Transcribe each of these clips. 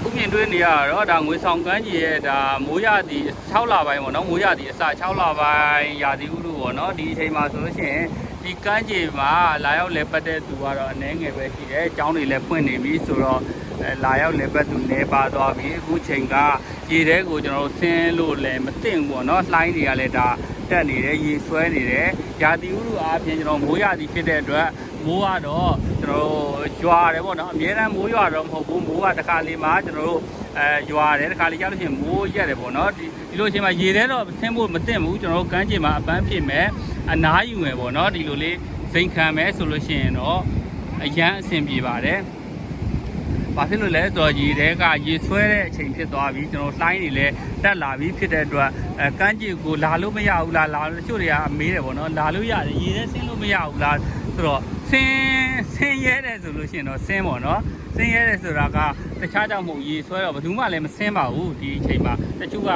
အခုမြင်တွေ့နေရတော့ဒါငွေဆောင်ကမ်းကြီးရဲ့ဒါမိုးရသည်6လပိုင်းပေါ့နော်မိုးရသည်အစ6လပိုင်းရာသီဥတုပေါ့နော်ဒီအချိန်မှာဆိုလို့ရှိရင်ဒီကမ်းခြေမှာလာရောက်လဲပတ်တဲ့သူကတော့အနည်းငယ်ပဲရှိတယ်။ကျောင်းတွေလည်းဖွင့်နေပြီဆိုတော့လာရောက်လဲပတ်သူနေပါသွားပြီ။အခုချိန်ကရေထဲကိုကျွန်တော်တို့ဆင်းလို့လည်းမသိဘူးပေါ့နော်။လှိုင်းတွေကလည်းဒါတက်နေတယ်ရေဆွဲနေတယ်။ရာသီဥတုအားဖြင့်ကျွန်တော်မိုးရသည်ဖြစ်တဲ့အတွက်မိုးကတော့ကျွန်တော်တို့ရွာတယ်ပေါ့နော်။အများအားမိုးရွာတော့မဟုတ်ဘူး။မိုးကတစ်ခါလေးမှကျွန်တော်တို့ရွာတယ်တစ်ခါလေးကြားလို့ရှိရင်မိုးရက်တယ်ပေါ့နော်။ဒီလိုအချိန်မှာရေထဲတော့ဆင်းဖို့မသိဘူးကျွန်တော်တို့ကမ်းခြေမှာအပန်းဖြစ်မယ်အနားယူမယ်ပေါ့နော်ဒီလိုလေးစိန်ခံမယ်ဆိုလို့ရှိရင်တော့အရန်အဆင်ပြေပါတယ်။ဘာဖြစ်လို့လဲဆိုတော့ရေထဲကရေဆွဲတဲ့အချိန်ဖြစ်သွားပြီကျွန်တော်လှိုင်းတွေလည်းတက်လာပြီဖြစ်တဲ့အတွက်ကမ်းခြေကိုလာလို့မရဘူးလားလာတချို့တွေကမေးတယ်ပေါ့နော်လာလို့ရတယ်ရေထဲဆင်းလို့မရဘူးလားဆိုတော့ဆင်းရဲတယ်ဆိုလို့ရှိရင်တော့ဆင်းပေါ့နော်ဆင်းရဲတယ်ဆိုတာကတခြားကြောင့်မဟုတ်ရေဆွဲတော့ဘယ်သူမှလည်းမဆင်းပါဘူးဒီအချိန်မှာတချို့က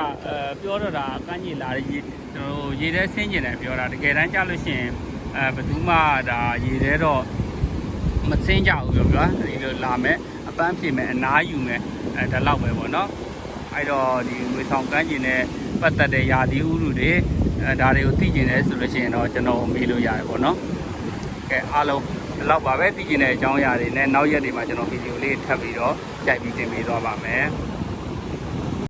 ပြောတော့တာကမ်းခြေလာတဲ့ရေကျွန်တော်ရေထဲဆင်းကျင်တယ်ပြောတာတကယ်တမ်းကျလို့ရှိရင်ဘယ်သူမှဒါရေထဲတော့မဆင်းကြဘူးပြောဒီလိုလာမယ်အပန်းဖြေမယ်အနားယူမယ်ဒါလောက်ပဲပေါ့နော်အဲ့တော့ဒီငွေဆောင်ကမ်းခြေနဲ့ပတ်သက်တဲ့ယာတီဥရုတွေဒါတွေကိုသိကျင်တယ်ဆိုလို့ရှိရင်တော့ကျွန်တော်မေးလို့ရတယ်ပေါ့နော်ကဲအားလုံးဒီလောက်ပါပဲသိကျင်တဲ့အကြောင်းအရာတွေနဲ့နောက်ရက်တွေမှာကျွန်တော်ဗီဒီယိုလေးထပ်ပြီးတော့ကြိုက်ပြီးတင်ပေးသွားပါမယ်